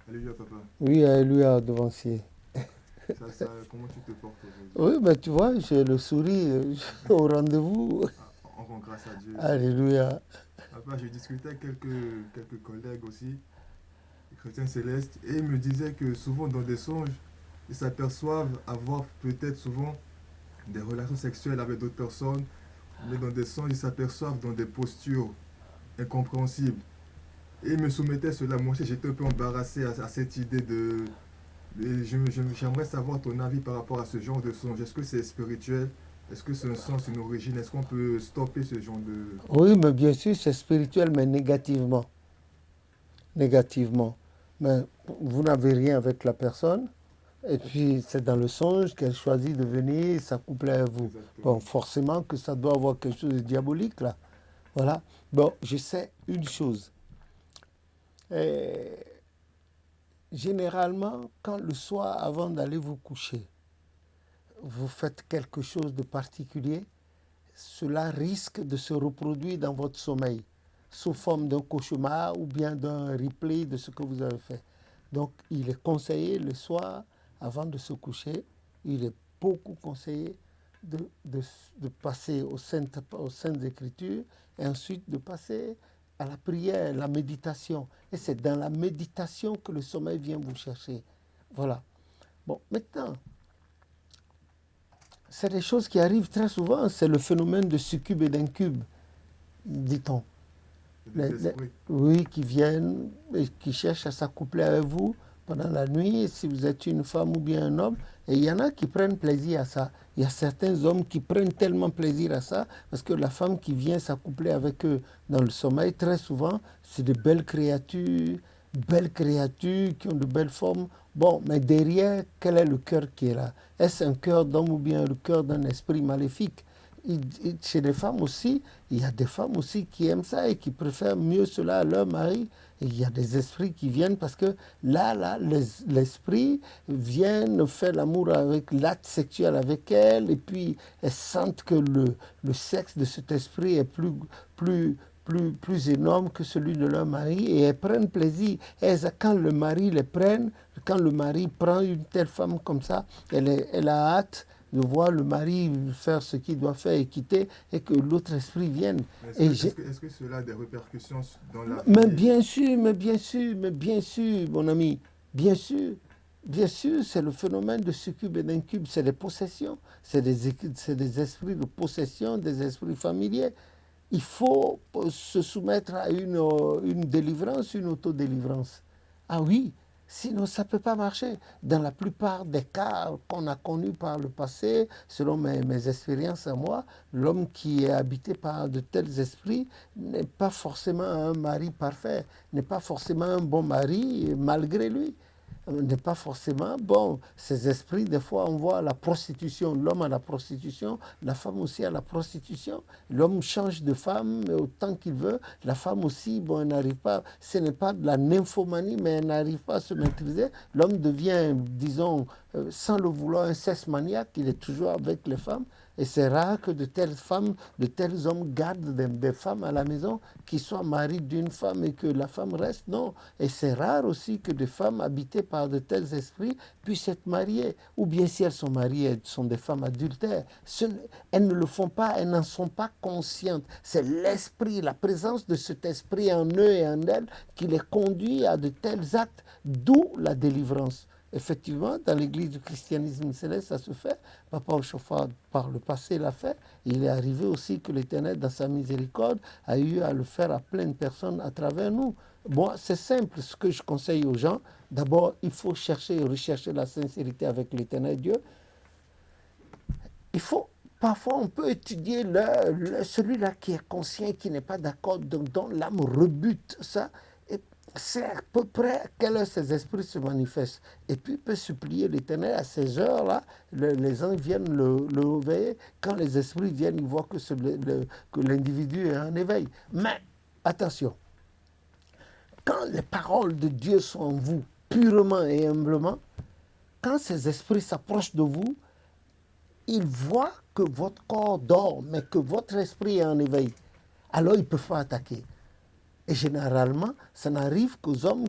Alléluia, papa. Oui, alléluia, devancier. Comment tu te portes aujourd'hui? Oui, ben tu vois, j'ai le sourire au rendez-vous. Ah, on rend grâce à Dieu. Alléluia. Papa, j'ai discuté avec quelques collègues aussi, des chrétiens célestes, et ils me disaient que souvent dans des songes, ils s'aperçoivent avoir peut-être souvent des relations sexuelles avec d'autres personnes, mais dans des songes, ils s'aperçoivent dans des postures incompréhensibles. Et ils me soumettaient cela. Moi aussi, j'étais un peu embarrassé à cette idée de. Et j'aimerais savoir ton avis par rapport à ce genre de songe. Est-ce que c'est spirituel? Est-ce que c'est un sens, une origine? Est-ce qu'on peut stopper ce genre de... Oui, mais bien sûr, c'est spirituel, mais négativement. Négativement. Mais vous n'avez rien avec la personne, et puis c'est dans le songe qu'elle choisit de venir s'accoupler à vous. Bon, Exactement. forcément que ça doit avoir quelque chose de diabolique là. Voilà. Bon, je sais une chose. Euh, Généralement, quand le soir, avant d'aller vous coucher, vous faites quelque chose de particulier, cela risque de se reproduire dans votre sommeil, sous forme d'un cauchemar ou bien d'un replay de ce que vous avez fait. Donc, il est conseillé le soir, avant de se coucher, il est beaucoup conseillé de, de, de passer aux Saintes Écritures et ensuite de passer à la prière, la méditation. Et c'est dans la méditation que le sommeil vient vous chercher. Voilà. Bon, maintenant, c'est des choses qui arrivent très souvent. C'est le phénomène de succube et d'incube, dit-on. C'est des Les- esprits. oui, qui viennent et qui cherchent à s'accoupler avec vous pendant la nuit, si vous êtes une femme ou bien un homme. Et il y en a qui prennent plaisir à ça. Il y a certains hommes qui prennent tellement plaisir à ça, parce que la femme qui vient s'accoupler avec eux dans le sommeil, très souvent, c'est de belles créatures qui ont de belles formes. Bon, mais derrière, quel est le cœur qui est là? Est-ce un cœur d'homme ou bien le cœur d'un esprit maléfique? Chez les femmes aussi, il y a des femmes aussi qui aiment ça et qui préfèrent mieux cela à leur mari. Et il y a des esprits qui viennent parce que là, l'esprit vient faire l'amour avec l'acte sexuel avec elle et puis elles sentent que le sexe de cet esprit est plus, plus énorme que celui de leur mari et elles prennent plaisir. Quand le mari les prenne, quand le mari prend une telle femme comme ça, elle a hâte de voir le mari faire ce qu'il doit faire et quitter et que l'autre esprit vienne. Mais Et est-ce que cela a des répercussions dans la mais vie? bien sûr, mais bien sûr, mais bien sûr, mon ami, bien sûr, c'est le phénomène de succube et d'incube, c'est des possessions, c'est des esprits de possession, des esprits familiers. Il faut se soumettre à une délivrance, une autodélivrance. Ah oui, sinon ça ne peut pas marcher. Dans la plupart des cas qu'on a connus par le passé, selon mes expériences à moi, l'homme qui est habité par de tels esprits n'est pas forcément un mari parfait, n'est pas forcément un bon mari malgré lui n'est pas forcément bon. Ces esprits, des fois, on voit la prostitution, l'homme à la prostitution, la femme aussi à la prostitution. L'homme change de femme autant qu'il veut. La femme aussi, bon, elle n'arrive pas, ce n'est pas de la nymphomanie, mais elle n'arrive pas à se maîtriser. L'homme devient, disons, sans le vouloir, un cesse maniaque. Il est toujours avec les femmes. Et c'est rare que de telles femmes, de tels hommes gardent des femmes à la maison qui soient mariés d'une femme et que la femme reste. Non. Et c'est rare aussi que des femmes habitées par de tels esprits puissent être mariées. Ou bien si elles sont mariées, elles sont des femmes adultères. Elles ne le font pas, elles n'en sont pas conscientes. C'est l'esprit, la présence de cet esprit en eux et en elles qui les conduit à de tels actes, d'où la délivrance. Effectivement, dans l'église du christianisme céleste, ça se fait. Papa Ochofa, par le passé, l'a fait. Il est arrivé aussi que l'Éternel, dans sa miséricorde, a eu à le faire à plein de personnes à travers nous. Moi, c'est simple ce que je conseille aux gens. D'abord, il faut chercher et rechercher la sincérité avec l'Éternel Dieu. Il faut, parfois, on peut étudier celui-là qui est conscient, qui n'est pas d'accord, dont l'âme rebute ça. Et c'est à peu près à quelle heure ces esprits se manifestent. Et puis, il peut supplier l'Éternel à ces heures-là. Les anges viennent le réveiller. Quand les esprits viennent, ils voient que l'individu est en éveil. Mais, attention, quand les paroles de Dieu sont en vous, purement et humblement, quand ces esprits s'approchent de vous, ils voient que votre corps dort, mais que votre esprit est en éveil. Alors ils ne peuvent pas attaquer. Et généralement, ça n'arrive qu'aux hommes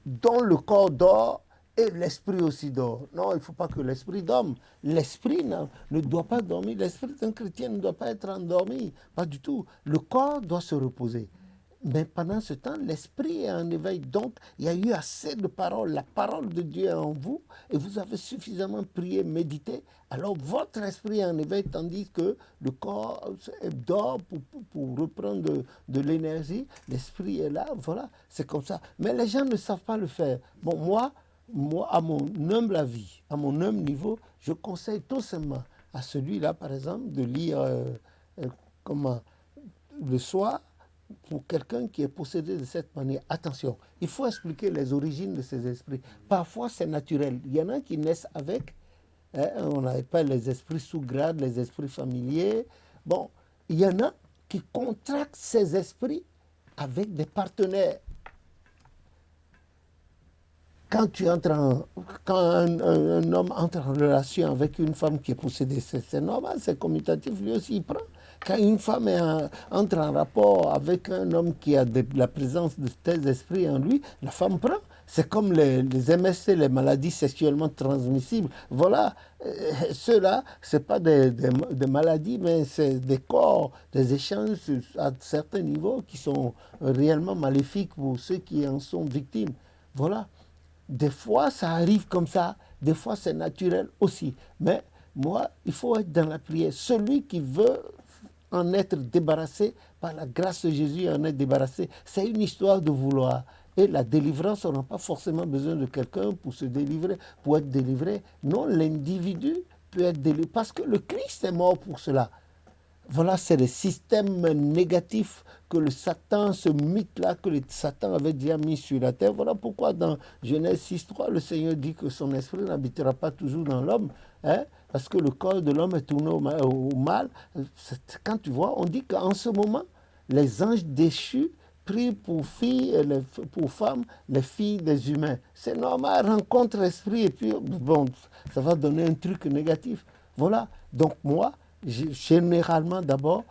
dont le corps dort et l'esprit aussi dort. Non, il ne faut pas que l'esprit dorme. L'esprit ne doit pas dormir. L'esprit d'un chrétien ne doit pas être endormi. Pas du tout. Le corps doit se reposer. Mais pendant ce temps, l'esprit est en éveil. Donc, il y a eu assez de paroles. La parole de Dieu est en vous et vous avez suffisamment prié, médité. Alors, votre esprit est en éveil tandis que le corps dort pour reprendre de l'énergie. L'esprit est là. Voilà, c'est comme ça. Mais les gens ne savent pas le faire. Bon, moi, à mon humble avis, à mon humble niveau, je conseille tout simplement à celui-là, par exemple, de lire comment, le soir pour quelqu'un qui est possédé de cette manière. Attention, il faut expliquer les origines de ces esprits. Parfois, c'est naturel. Il y en a qui naissent avec, hein, on appelle les esprits sous grade, les esprits familiers. Bon, il y en a qui contractent ces esprits avec des partenaires. Quand un homme entre en relation avec une femme qui est possédée, c'est normal, c'est commutatif, lui aussi il prend. Quand une femme entre en rapport avec un homme qui a la présence de tels esprits en lui, la femme prend. C'est comme les MST, les maladies sexuellement transmissibles. Voilà, ceux-là, ce n'est pas des maladies, mais c'est des corps, des échanges à certains niveaux qui sont réellement maléfiques pour ceux qui en sont victimes. Voilà. Des fois, ça arrive comme ça. Des fois, c'est naturel aussi. Mais moi, il faut être dans la prière. Celui qui veut en être débarrassé, par la grâce de Jésus, en être débarrassé, c'est une histoire de vouloir. Et la délivrance, on n'a pas forcément besoin de quelqu'un pour se délivrer, pour être délivré. Non, l'individu peut être délivré parce que le Christ est mort pour cela. Voilà, c'est le système négatif que le Satan, ce mythe-là que le Satan avait déjà mis sur la terre. Voilà pourquoi dans Genèse 6.3, le Seigneur dit que son esprit n'habitera pas toujours dans l'homme, hein, parce que le corps de l'homme est tourné au mal. Quand tu vois, on dit qu'en ce moment, les anges déchus prient pour filles et pour femmes, les filles des humains. C'est normal, rencontre esprit et puis, bon, ça va donner un truc négatif. Voilà, donc moi, généralement d'abord,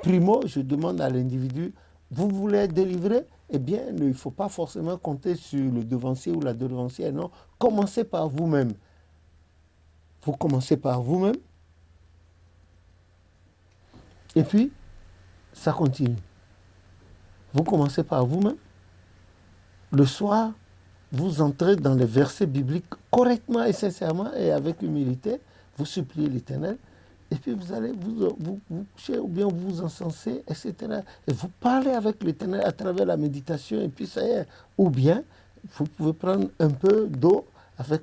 primo, je demande à l'individu, vous voulez être délivré? Eh bien, il ne faut pas forcément compter sur le devancier ou la devancière, non. Commencez par vous-même. Vous commencez par vous-même. Et puis, ça continue. Vous commencez par vous-même. Le soir, vous entrez dans les versets bibliques correctement et sincèrement et avec humilité. Vous suppliez l'Éternel. Et puis vous allez vous coucher ou bien vous encenser, etc. Et vous parlez avec l'Éternel à travers la méditation et puis ça y est. Ou bien, vous pouvez prendre un peu d'eau avec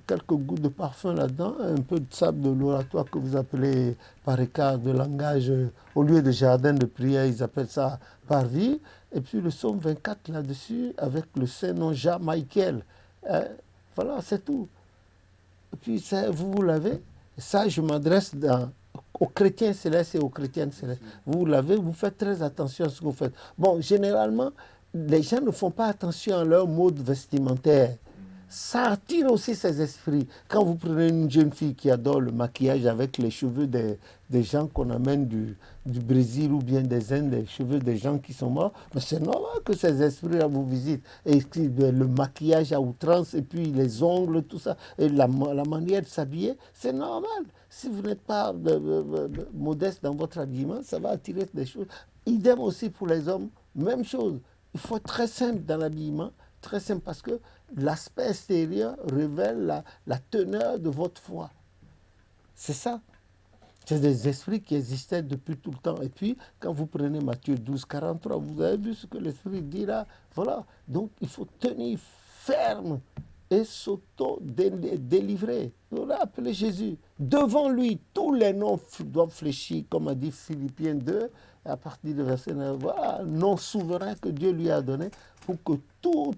quelques gouttes de parfum là-dedans, un peu de sable de l'oratoire que vous appelez par écart de langage, au lieu de jardin de prière, ils appellent ça parvis. Et puis le psaume 24 là-dessus avec le Saint-Nom Jean-Michel. Voilà, c'est tout. Et puis ça, vous l'avez. Ça, je m'adresse aux chrétiens célestes et aux chrétiennes célestes. Vous l'avez, vous faites très attention à ce que vous faites. Bon, généralement, les gens ne font pas attention à leur mode vestimentaire. Ça attire aussi ces esprits. Quand vous prenez une jeune fille qui adore le maquillage avec les cheveux des gens qu'on amène du Brésil ou bien des Indes, les cheveux des gens qui sont morts, mais c'est normal que ces esprits-là vous visitent. Et le maquillage à outrance, et puis les ongles, tout ça, et la manière de s'habiller, c'est normal. Si vous n'êtes pas modeste dans votre habillement, ça va attirer des choses. Idem aussi pour les hommes, même chose. Il faut être très simple dans l'habillement, très simple parce que l'aspect extérieur révèle la teneur de votre foi. C'est ça. C'est des esprits qui existaient depuis tout le temps. Et puis, quand vous prenez Matthieu 12, 43, vous avez vu ce que l'Esprit dit là. Voilà. Donc, il faut tenir ferme et s'auto-délivrer. Voilà, appelez Jésus. Devant lui, tous les noms doivent fléchir, comme a dit Philippiens 2, à partir du verset 9. Voilà, nom souverain que Dieu lui a donné pour que tout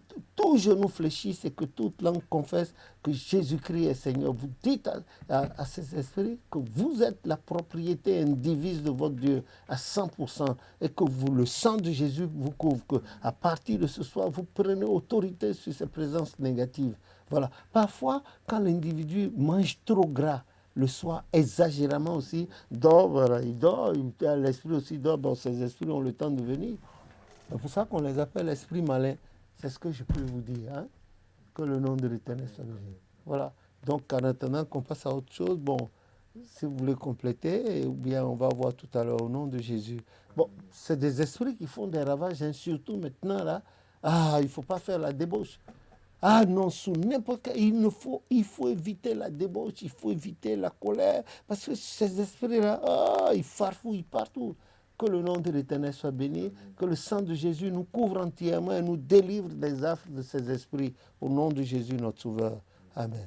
genou fléchisse et que toute langue confesse que Jésus-Christ est Seigneur. Vous dites à ces esprits que vous êtes la propriété indivise de votre Dieu à 100% et que le sang de Jésus vous couvre, qu'à partir de ce soir, vous prenez autorité sur ces présences négatives. Voilà. Parfois, quand l'individu mange trop gras, le soir, exagérément aussi, dort, voilà, il dort, l'esprit aussi dort, bon, ces esprits ont le temps de venir. C'est pour ça qu'on les appelle esprits malins. C'est ce que je peux vous dire. Hein? Que le nom de l'Éternel soit béni. Voilà. Donc, en attendant qu'on passe à autre chose, bon, si vous voulez compléter, ou bien on va voir tout à l'heure au nom de Jésus. Bon, c'est des esprits qui font des ravages, hein, surtout maintenant, là. Ah, il ne faut pas faire la débauche. Ah non, sous n'importe quel... il faut éviter la débauche, il faut éviter la colère, parce que ces esprits-là, ils farfouillent partout. Que le nom de l'Éternel soit béni, que le sang de Jésus nous couvre entièrement et nous délivre des affres de ces esprits. Au nom de Jésus, notre Sauveur. Amen.